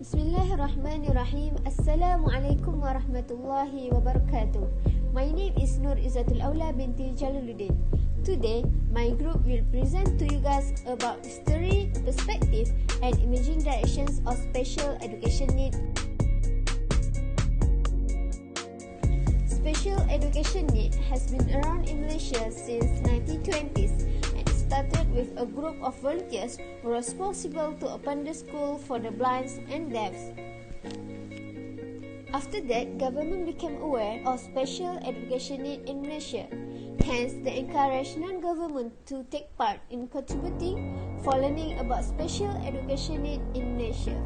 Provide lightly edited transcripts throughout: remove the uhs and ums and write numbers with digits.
Bismillahirrahmanirrahim. Assalamualaikum warahmatullahi wabarakatuh. My name is Nur Izzatul Aula binti Jalaluddin. Today, my group will present to you guys about history, perspective, and emerging directions of special education need. Special education need has been around in Malaysia since 1920s. Started with a group of volunteers who were responsible to open the school for the blind and deaf. After that, government became aware of special education need in Malaysia. Hence, they encouraged non-government to take part in contributing for learning about special education need in Malaysia.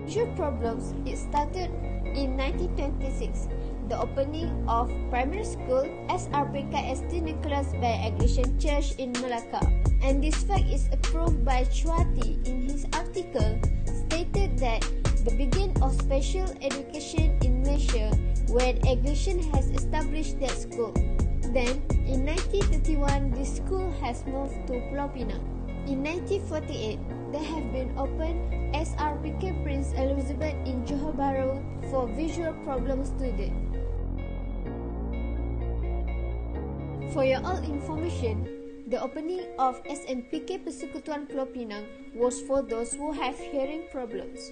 Major problems, it started in 1926. The opening of primary school SRPKS Nicholas by Anglican Church in Melaka, and this fact is approved by Chuati in his article stated that the beginning of special education in Malaysia when Anglican has established that school. Then in 1931 this school has moved to Pulau Pinang. In 1948 there have been opened SRPK Prince Elizabeth in Johor Bahru for visual problem students. For your all information, the opening of SNPK Persekutuan Pulau Pinang was for those who have hearing problems.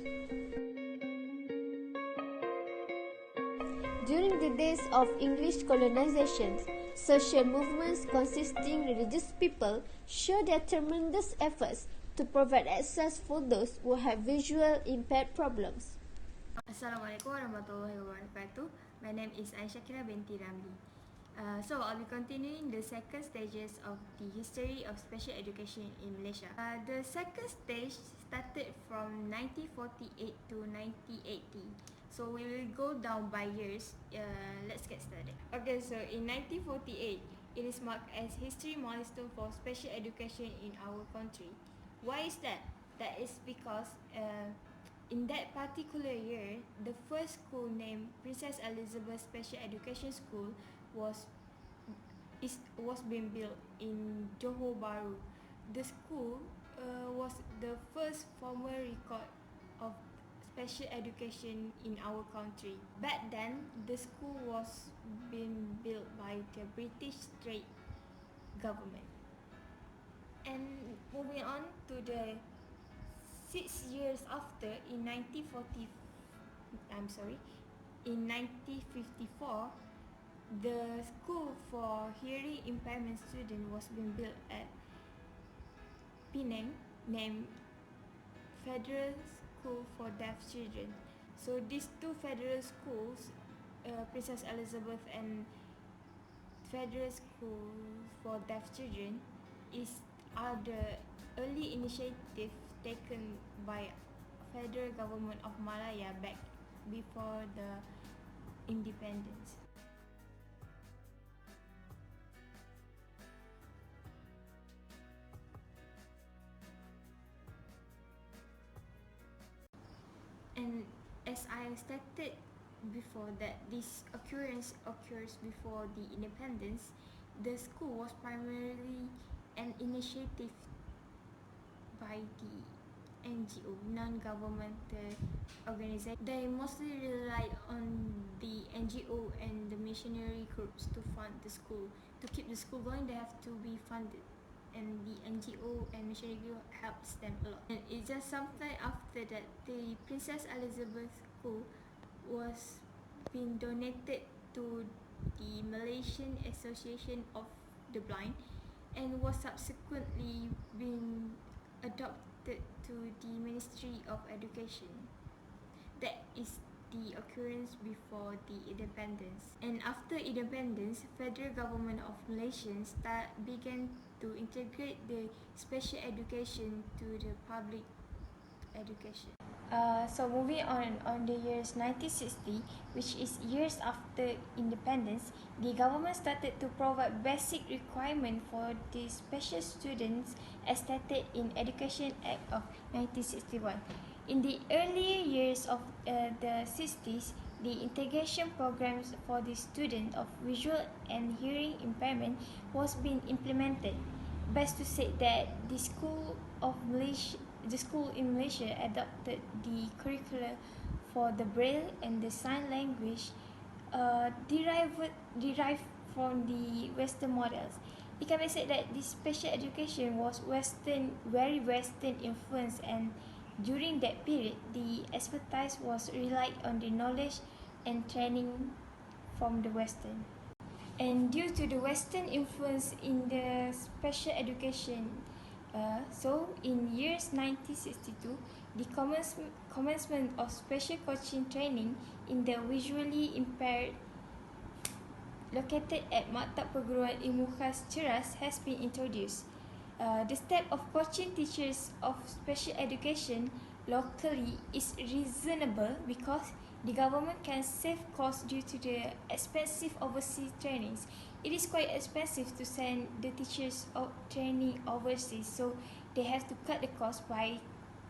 During the days of English colonization, social movements consisting religious people showed their tremendous efforts to provide access for those who have visual impaired problems. Assalamualaikum warahmatullahi wabarakatuh. My name is Aisyah binti Ramli. So I'll be continuing the second stages of the history of special education in Malaysia. The second stage started from 1948 to 1980. So we will go down by years. Let's get started. Okay, so in 1948, it is marked as history milestone for special education in our country. Why is that? That is because in that particular year, the first school named Princess Elizabeth Special Education School was being built in Johor Bahru. The school was the first formal record of special education in our country. Back then, the school was being built by the British state government. And moving on to the 6 years after, in 1954, the school for hearing impairment students was being built at Penang, named Federal School for Deaf Children. So these two federal schools, Princess Elizabeth and Federal School for Deaf Children, are the early initiative taken by federal government of Malaya back before the independence. And as I stated before that this occurrence occurs before the independence, the school was primarily an initiative by the NGO, non-governmental organization. They mostly relied on the NGO and the missionary groups to fund the school. To keep the school going, they have to be funded, and the NGO and missionary group helps them a lot. And it's just sometime after that, the Princess Elizabeth School was being donated to the Malaysian Association of the Blind, and was subsequently being adopted to the Ministry of Education. That is the occurrence before the independence. And after independence, federal government of Malaysia began to integrate the special education to the public education. So moving on the years 1960, which is years after independence, the government started to provide basic requirement for the special students as stated in Education Act of 1961. In the early years of the 60s, the integration programs for the students of visual and hearing impairment was being implemented. Best to say that the School of the school in Malaysia adopted the curricula for the Braille and the sign language derived from the Western models. It can be said that this special education was very Western influenced, and during that period, the expertise was relied on the knowledge and training from the Western. And due to the Western influence in the special education, so in years 1962, the commencement of special coaching training in the visually impaired located at Maktab Perguruan Ilmu Khas Ceras has been introduced. The step of coaching teachers of special education locally is reasonable because the government can save costs due to the expensive overseas trainings. It is quite expensive to send the teachers training overseas, so they have to cut the cost by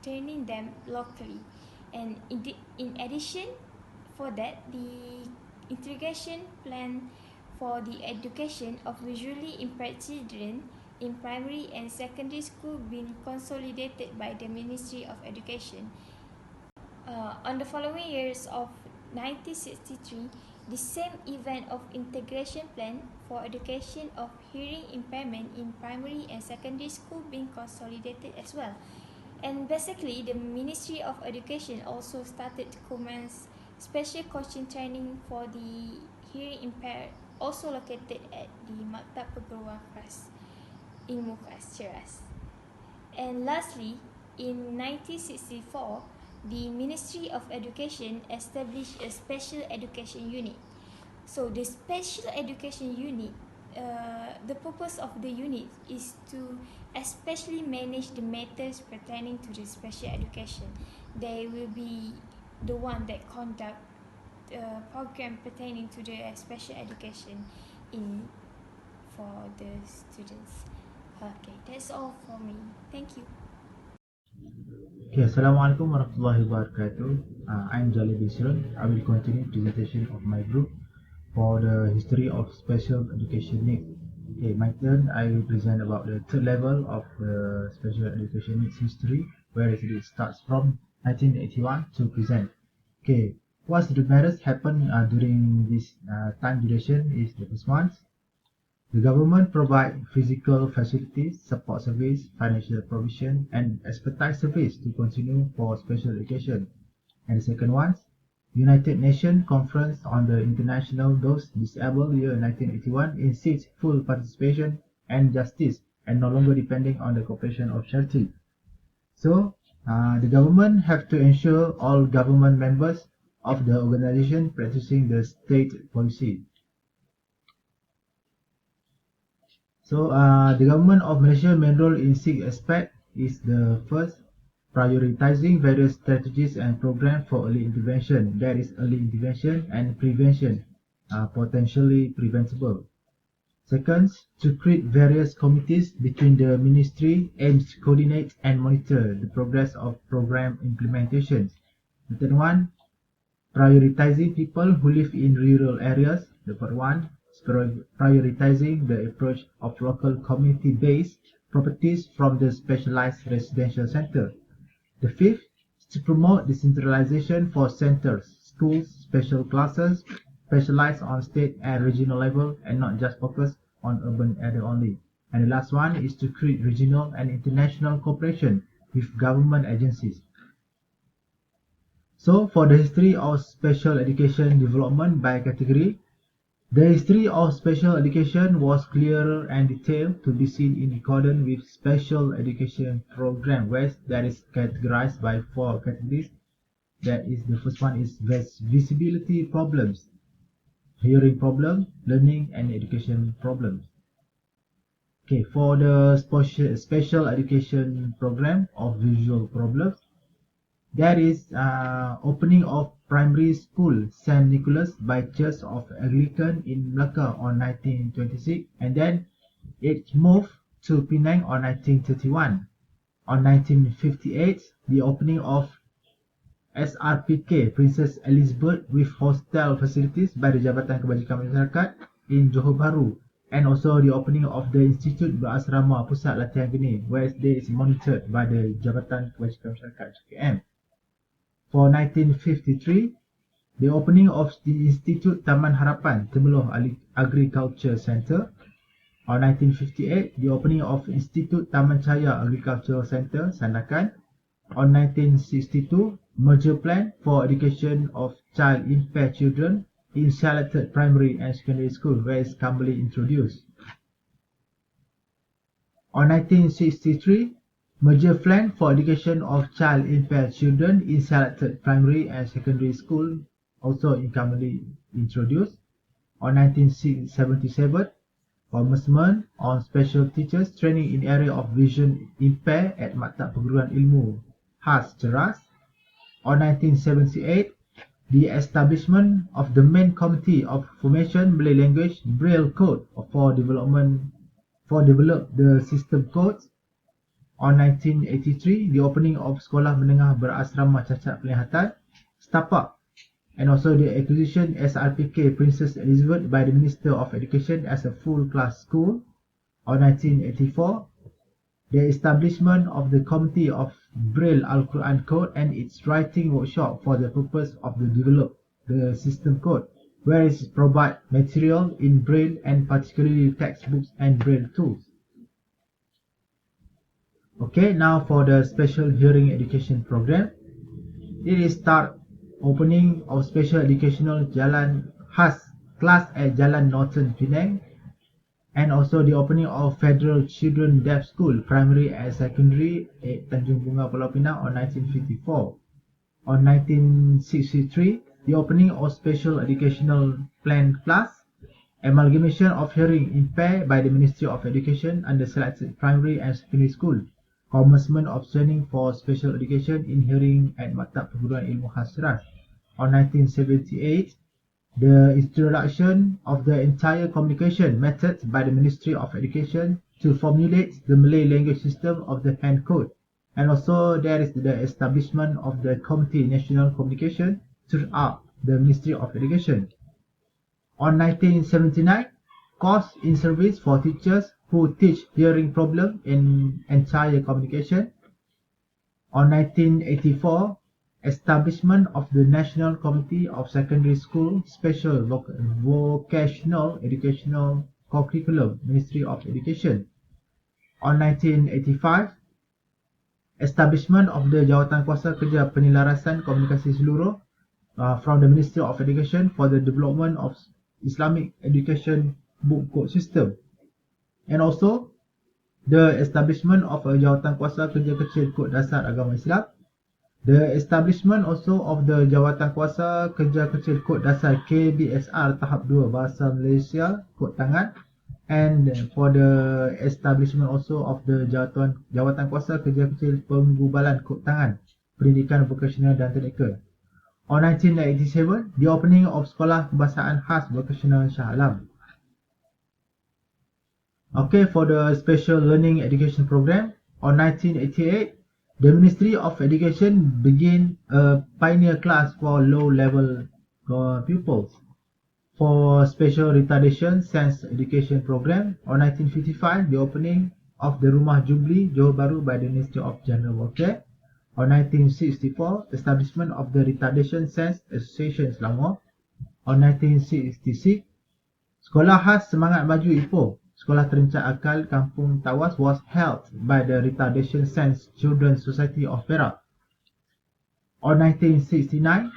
training them locally. And in addition, for that, the integration plan for the education of visually impaired children in primary and secondary school being consolidated by the Ministry of Education. On the following years of 1963, the same event of integration plan for education of hearing impairment in primary and secondary school being consolidated as well. And basically, the Ministry of Education also started to commence special coaching training for the hearing impaired, also located at the Maktab Perguruan Ilmu Khas Ceras. And lastly, in 1964, the Ministry of Education established a special education unit. So the special education unit, the purpose of the unit is to especially manage the matters pertaining to the special education. They will be the one that conduct program pertaining to the special education for the students. Okay, that's all for me. Thank you. Okay, Assalamualaikum warahmatullahi wabarakatuh. I'm Jalil Bisron. I will continue presentation of my group for the history of special education needs. Okay, my turn. I will present about the third level of the special education needs history, where it starts from 1981 to present. Okay, what's the matters happen during this time duration is the first one. The government provide physical facilities, support service, financial provision, and expertise service to continue for special education. And the second one, United Nations Conference on the International Those Disabled year 1981 insists full participation and justice and no longer depending on the cooperation of charity. So, the government have to ensure all government members of the organization practicing the state policy. So the government of Malaysia main role in 6 aspects is the first, prioritizing various strategies and programs for early intervention. That is early intervention and prevention, potentially preventable. Second, to create various committees between the ministry aims to coordinate and monitor the progress of program implementations. The third one, prioritizing people who live in rural areas. The fourth one, prioritizing the approach of local community-based properties from the specialized residential center. The fifth is to promote decentralization for centers, schools, special classes, specialized on state and regional level and not just focus on urban area only. And the last one is to create regional and international cooperation with government agencies. So for the history of special education development by category, the history of special education was clearer and detailed to be seen in accordance with special education program, where that is categorized by 4 categories. That is, the first one is visibility problems, hearing problem, learning and education problems. Okay, for the special education program of visual problems, there is opening of primary school St. Nicholas by Church of Anglican in Melaka on 1926, and then it moved to Penang on 1931. On 1958, the opening of SRPK Princess Elizabeth with hostel facilities by the Jabatan Kebajikan Masyarakat in Johor Bahru, and also the opening of the Institute Berasrama Pusat Latihan Geni, where they is monitored by the Jabatan Kebajikan Masyarakat JKM. For 1953, the opening of the Institute Taman Harapan Temeloh Agriculture Centre. On 1958, the opening of Institute Taman Cahaya Agricultural Centre, Sandakan. On 1962, merger plan for education of child impaired children in selected primary and secondary school, where is Kambali introduced. On 1963, merger plan for education of child impaired children in selected primary and secondary school, also in Kambali introduced. On 1977, commencement on special teachers training in area of vision impaired at Maktab Perguruan Ilmu Khas Ceras. On 1978, the establishment of the main committee of formation Malay language Braille code for develop the system codes. On 1983, the opening of Sekolah Menengah Berasrama Cacat Penglihatan Setapak, and also the acquisition SRPK Princess Elizabeth by the Minister of Education as a full-class school. On 1984, the establishment of the Committee of Braille Al-Quran Code and its writing workshop for the purpose of the develop the system code, where it provide material in Braille and particularly textbooks and Braille tools. Okay, now for the special hearing education program. It is start opening of special educational Jalan Khas class at Jalan Norton Penang, and also the opening of Federal Children Deaf School Primary and Secondary at Tanjung Bunga, Pulau Pinang on 1954. On 1963, the opening of Special Educational Plan Class, amalgamation of hearing impaired by the Ministry of Education under selected primary and secondary school, commencement of training for special education in hearing at Maktab Perguruan Ilmu Khas Ceras. On 1978, the introduction of the entire communication method by the Ministry of Education to formulate the Malay language system of the hand code, and also there is the establishment of the Committee National Communication throughout the Ministry of Education. On 1979, course in service for teachers who teach hearing problem in entire communication. On 1984, establishment of the National Committee of Secondary School Special Vocational Educational Curriculum, Ministry of Education. On 1985, establishment of the Jawatankuasa Kerja Penyelarasan Komunikasi Seluruh from the Ministry of Education for the development of Islamic education book code system. And also, the establishment of a Jawatankuasa Kerja Kecil Kod Dasar Agama Islam. The establishment also of the Jawatankuasa Kerja Kecil Kod Dasar KBSR Tahap 2 Bahasa Malaysia Kod Tangan. And for the establishment also of the Jawatankuasa Kerja Kecil Penggubalan Kod Tangan Pendidikan Vokasional dan Teknikal. On 1987, the opening of Sekolah Kebahasaan Khas Vokasional Shah Alam. Okay, for the Special Learning Education Program, on 1988, the Ministry of Education began a pioneer class for low-level pupils. For Special Retardation Sense Education Program, on 1955, the opening of the Rumah Jubilee Johor Bahru by the Ministry of General Welfare. On 1964, establishment of the Retardation Sense Association Selangor. On 1966, Sekolah Khas Semangat Maju Ipoh, Sekolah Terencak Akal Kampung Tawas was held by the Retardation Sense Children's Society of Perak. On 1969,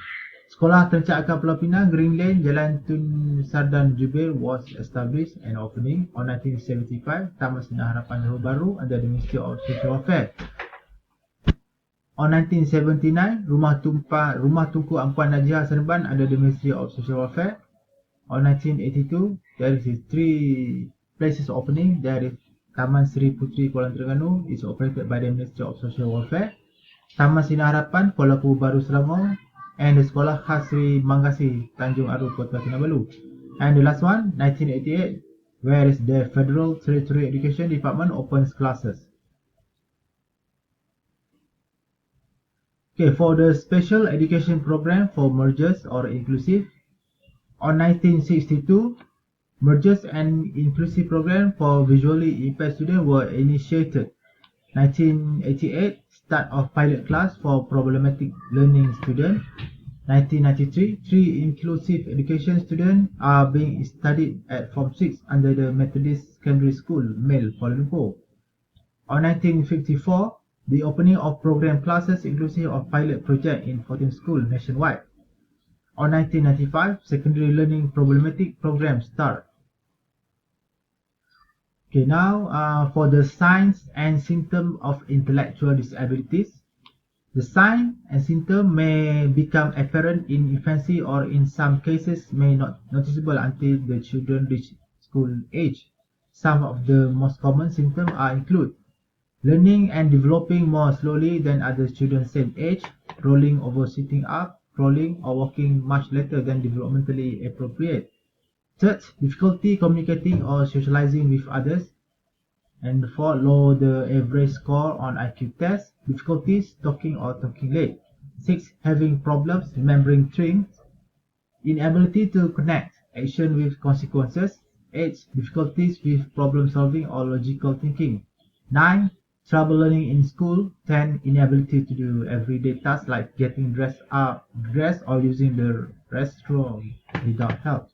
Sekolah Terencak Akal Pulau Pinang, Green Lane, Jalan Tun Sardan Jubil was established and opening. On 1975, Taman Sinar Harapan Johor Bahru under the Ministry of Social Welfare. On 1979, Rumah Tunku Ampuan Najihah Seremban under the Ministry of Social Welfare. On 1982, there is 3 places opening. There is Taman Seri Puteri Kuala Terengganu is operated by the Ministry of Social Welfare. Taman Sinar Harapan Kuala Lumpur Baru Selangor, and the Sekolah Khas Seri Manggasi Tanjung Aru Kota Kinabalu. And the last one, 1988, where is the Federal Tertiary Education Department opens classes. Okay, for the Special Education Program for Mergers or Inclusive, on 1962, Mergers and inclusive programs for visually impaired students were initiated. 1988, start of pilot class for problematic learning students. 1993, three inclusive education students are being studied at Form 6 under the Methodist Secondary School, Male, Kuala Lumpur. On 1954, the opening of program classes inclusive of pilot project in 14 schools nationwide. On 1995, secondary learning problematic program start. Okay, now for the signs and symptoms of intellectual disabilities. The sign and symptom may become apparent in infancy or in some cases may not noticeable until the children reach school age. Some of the most common symptoms are include learning and developing more slowly than other children same age, rolling over sitting up, crawling or walking much later than developmentally appropriate. Third, difficulty communicating or socializing with others. And 4, lower the average score on IQ test, difficulties talking or talking late. 6, having problems remembering things, inability to connect action with consequences. 8, difficulties with problem solving or logical thinking. 9, trouble learning in school. 10, inability to do everyday tasks like getting dressed or using the restroom without help.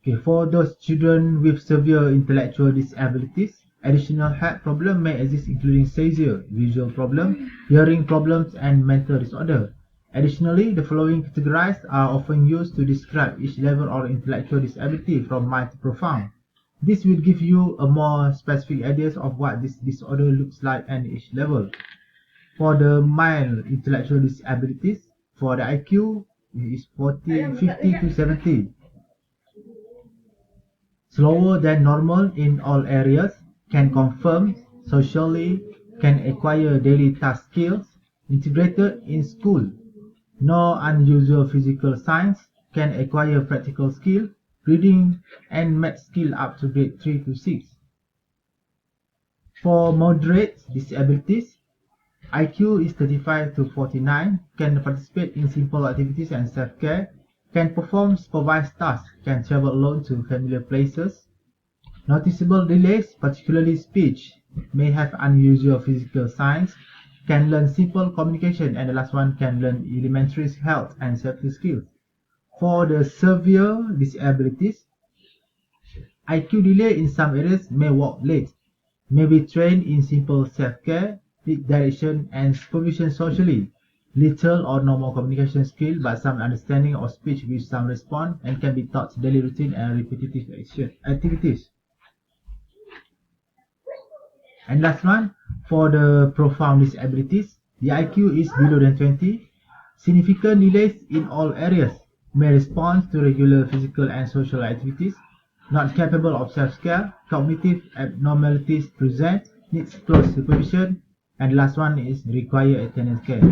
Okay, for those children with severe intellectual disabilities, additional health problems may exist including seizure, visual problem, hearing problems, and mental disorder. Additionally, the following categories are often used to describe each level of intellectual disability from mild to profound. This will give you a more specific idea of what this disorder looks like at each level. For the mild intellectual disabilities, for the IQ is 50 to 70. Slower than normal in all areas, can confirm socially, can acquire daily task skills, integrated in school, no unusual physical signs, can acquire practical skill, reading and math skill up to grade 3 to 6. For moderate disabilities, IQ is 35 to 49, can participate in simple activities and self-care, can perform supervised tasks, can travel alone to familiar places. Noticeable delays, particularly speech, may have unusual physical signs, can learn simple communication, and the last one can learn elementary health and safety skills. For the severe disabilities, IQ delay in some areas may walk late, may be trained in simple self-care, need direction and supervision socially, little or no more communication skill but some understanding of speech with some response, and can be taught daily routine and repetitive activities. And last one, for the profound disabilities, the IQ is below than 20. Significant delays in all areas, may respond to regular physical and social activities, not capable of self-care, cognitive abnormalities present, needs close supervision, and last one is require attendance care.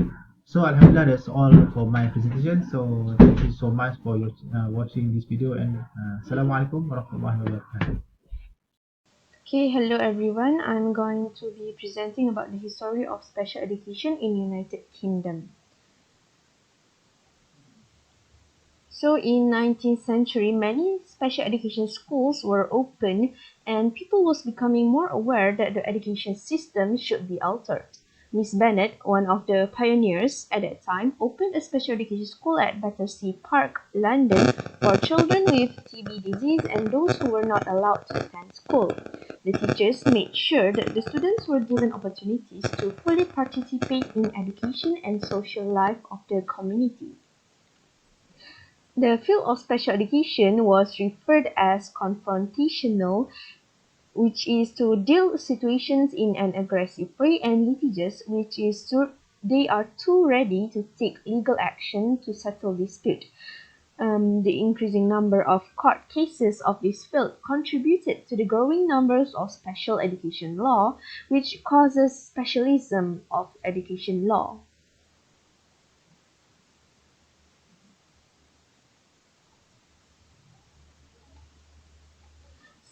So Alhamdulillah, that's all for my presentation. So thank you so much for your, watching this video, and Assalamualaikum warahmatullahi wabarakatuh. Okay, hello everyone. I'm going to be presenting about the history of special education in United Kingdom. So in 19th century, many special education schools were open and people was becoming more aware that the education system should be altered. Miss Bennet, one of the pioneers at that time, opened a special education school at Battersea Park, London, for children with TB disease and those who were not allowed to attend school. The teachers made sure that the students were given opportunities to fully participate in education and social life of the community. The field of special education was referred as confrontational, which is to deal with situations in an aggressive way, and litigious, which is they are too ready to take legal action to settle dispute. The increasing number of court cases of this field contributed to the growing numbers of special education law, which causes specialism of education law.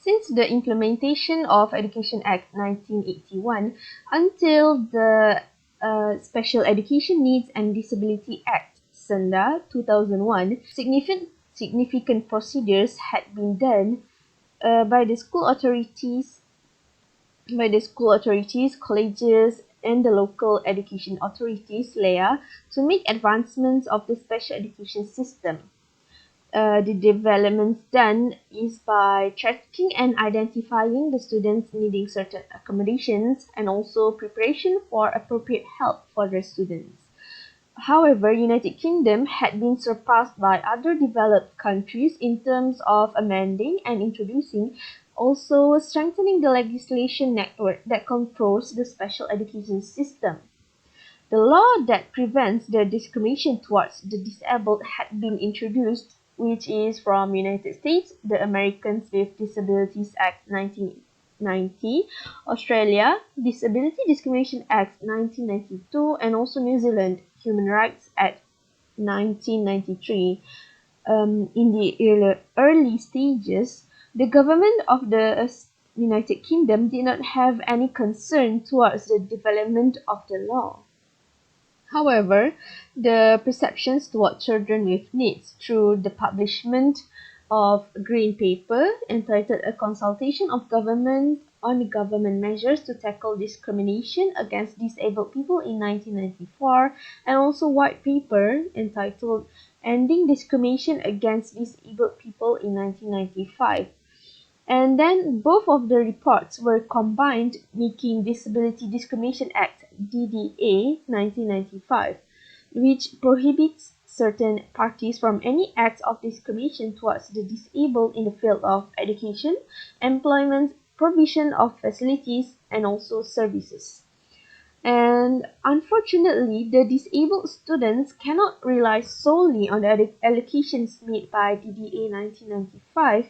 Since the implementation of Education Act 1981 until the Special Education Needs and Disability Act SENDA 2001, significant procedures had been done by the school authorities, colleges, and the local education authorities, LEA, to make advancements of the special education system. The developments done is by tracking and identifying the students needing certain accommodations and also preparation for appropriate help for the students. However, United Kingdom had been surpassed by other developed countries in terms of amending and introducing, also strengthening the legislation network that controls the special education system. The law that prevents the discrimination towards the disabled had been introduced, which is from United States, the Americans with Disabilities Act 1990, Australia, Disability Discrimination Act 1992, and also New Zealand, Human Rights Act 1993. In the early stages, the government of the United Kingdom did not have any concern towards the development of the law. However, the perceptions toward children with needs through the publishment of a green paper entitled A Consultation of Government on Government Measures to Tackle Discrimination Against Disabled People in 1994, and also white paper entitled Ending Discrimination Against Disabled People in 1995. And then both of the reports were combined, making Disability Discrimination Act DDA 1995, which prohibits certain parties from any acts of discrimination towards the disabled in the field of education, employment, provision of facilities, and also services. And unfortunately, the disabled students cannot rely solely on the allocations made by DDA 1995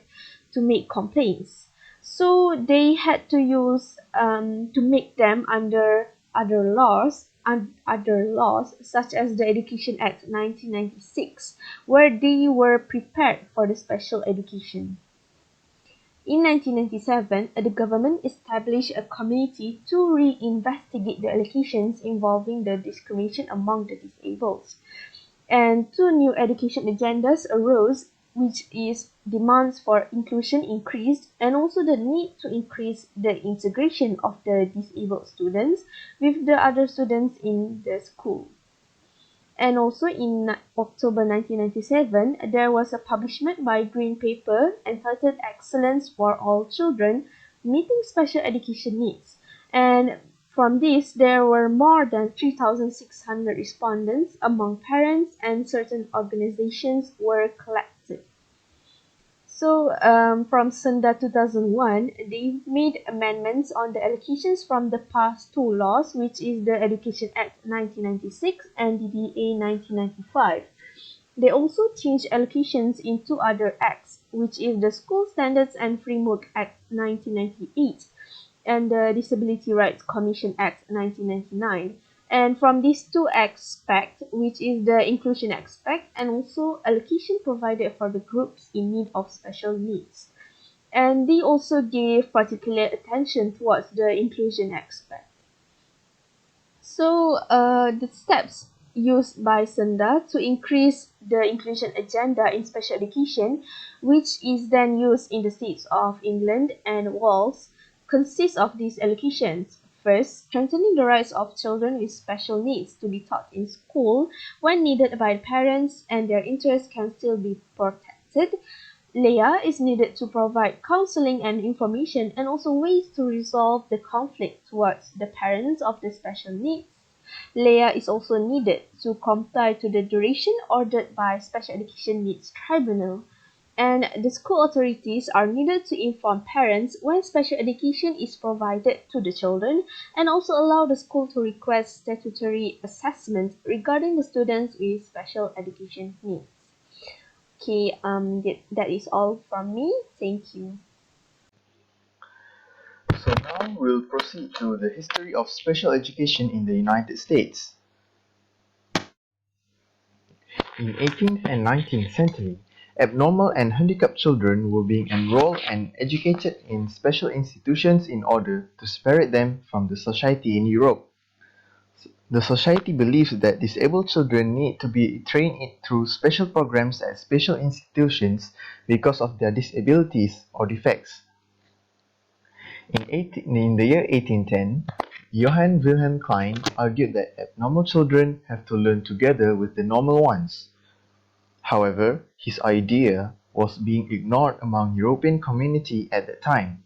to make complaints. So they had to use to make them under other laws such as the Education Act 1996, where they were prepared for the special education. In 1997, the government established a committee to reinvestigate the allegations involving the discrimination among the disabled. And two new education agendas arose, which is demands for inclusion increased and also the need to increase the integration of the disabled students with the other students in the school. And also in October 1997, there was a publishment by Green Paper entitled Excellence for All Children, Meeting Special Education Needs. And from this, there were more than 3,600 respondents among parents, and certain organizations were collected. So from Sunda 2001, they made amendments on the allocations from the past two laws, which is the Education Act 1996 and DDA 1995. They also changed allocations in two other acts, which is the School Standards and Framework Act 1998 and the Disability Rights Commission Act 1999. And from these two aspects, which is the inclusion aspect and also allocation provided for the groups in need of special needs. And they also gave particular attention towards the inclusion aspect. So the steps used by Sunda to increase the inclusion agenda in special education, which is then used in the states of England and Wales, consists of these allocations. First, strengthening the rights of children with special needs to be taught in school when needed by parents and their interests can still be protected. LEA is needed to provide counseling and information and also ways to resolve the conflict towards the parents of the special needs. LEA is also needed to comply to the duration ordered by Special Education Needs Tribunal. And the school authorities are needed to inform parents when special education is provided to the children and also allow the school to request statutory assessment regarding the students with special education needs. Okay, that is all from me. Thank you. So now we'll proceed to the history of special education in the United States. In 18th and 19th century, abnormal and handicapped children were being enrolled and educated in special institutions in order to separate them from the society in Europe. The society believes that disabled children need to be trained through special programs at special institutions because of their disabilities or defects. In the year 1810, Johann Wilhelm Klein argued that abnormal children have to learn together with the normal ones. However, his idea was being ignored among European community at that time.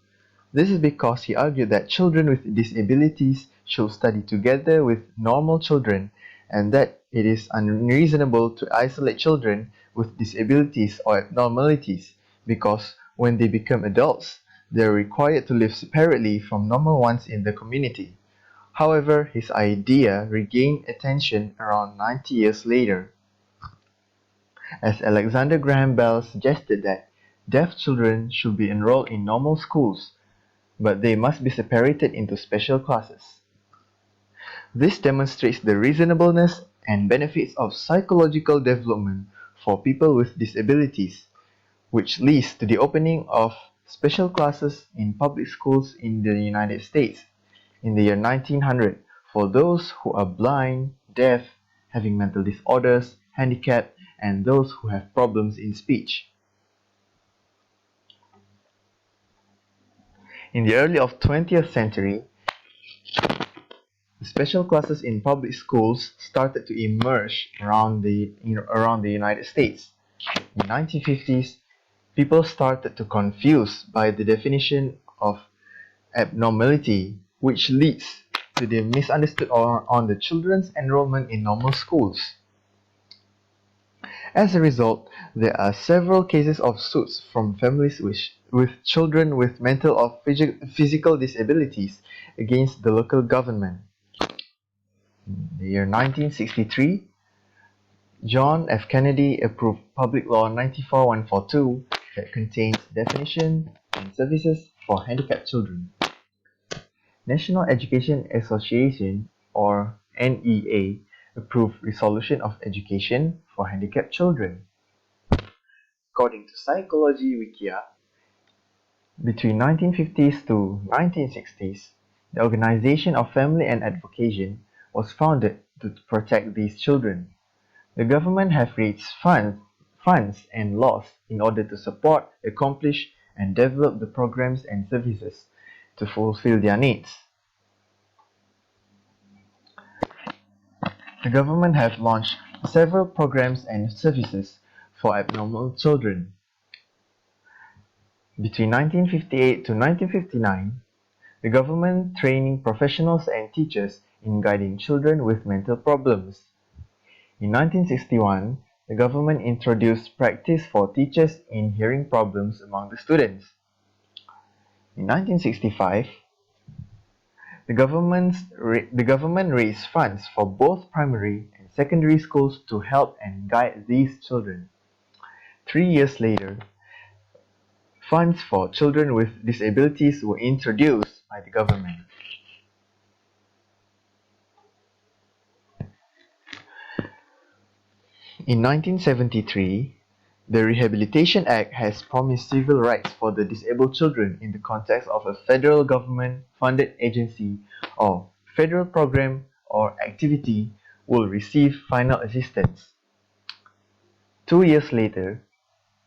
This is because he argued that children with disabilities should study together with normal children and that it is unreasonable to isolate children with disabilities or abnormalities because when they become adults, they are required to live separately from normal ones in the community. However, his idea regained attention around 90 years later, as Alexander Graham Bell suggested that deaf children should be enrolled in normal schools but they must be separated into special classes. This demonstrates the reasonableness and benefits of psychological development for people with disabilities, which leads to the opening of special classes in public schools in the United States in the year 1900 for those who are blind, deaf, having mental disorders, handicapped, and those who have problems in speech. In the early of 20th century, special classes in public schools started to emerge around the United States. In the 1950s, people started to confuse by the definition of abnormality, which leads to the misunderstood on the children's enrollment in normal schools. As a result, there are several cases of suits from families with children with mental or physical disabilities against the local government. In the year 1963, John F. Kennedy approved Public Law 94-142 that contains definitions and services for handicapped children. National Education Association or NEA approved Resolution of Education for Handicapped Children. According to Psychology Wikia, between 1950s to 1960s, the Organization of Family and Advocacy was founded to protect these children. The government have raised funds and laws in order to support, accomplish, and develop the programs and services to fulfill their needs. The government have launched several programs and services for abnormal children. Between 1958 to 1959, the government training professionals and teachers in guiding children with mental problems. In 1961, the government introduced practice for teachers in hearing problems among the students. In 1965, the government raised funds for both primary and secondary schools to help and guide these children. 3 years later, funds for children with disabilities were introduced by the government. In 1973, the Rehabilitation Act has promised civil rights for the disabled children in the context of a federal government-funded agency or federal program or activity will receive final assistance. 2 years later,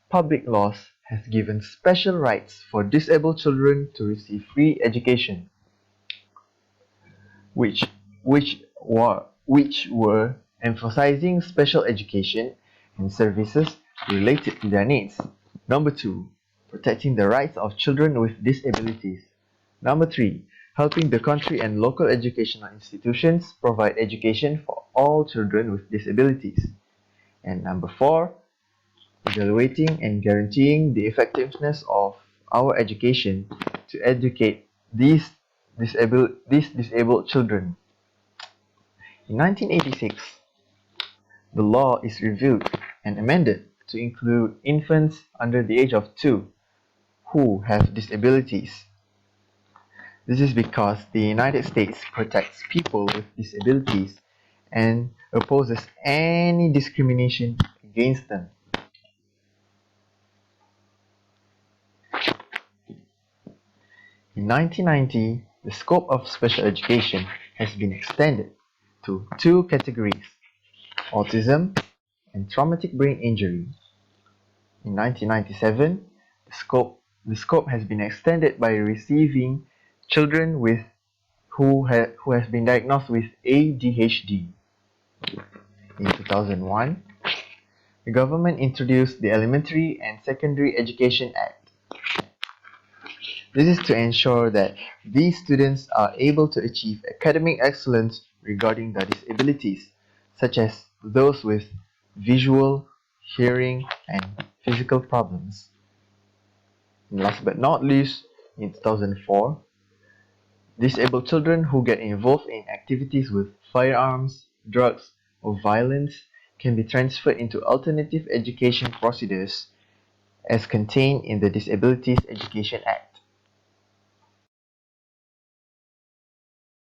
public laws has given special rights for disabled children to receive free education, which were emphasizing special education and services related to their needs. Number 2, protecting the rights of children with disabilities. Number 3, helping the country and local educational institutions provide education for all children with disabilities. And number 4, evaluating and guaranteeing the effectiveness of our education to educate these disabled children. In 1986, the law is reviewed and amended to include infants under the age of 2 who have disabilities. This is because the United States protects people with disabilities and opposes any discrimination against them. In 1990, the scope of special education has been extended to two categories: autism and traumatic brain injury. In 1997, the scope has been extended by receiving children who has been diagnosed with ADHD. In 2001, the government introduced the Elementary and Secondary Education Act. This is to ensure that these students are able to achieve academic excellence regarding their disabilities, such as those with visual, hearing, and physical problems. And last but not least, in 2004, disabled children who get involved in activities with firearms, drugs, or violence can be transferred into alternative education procedures as contained in the Disabilities Education Act.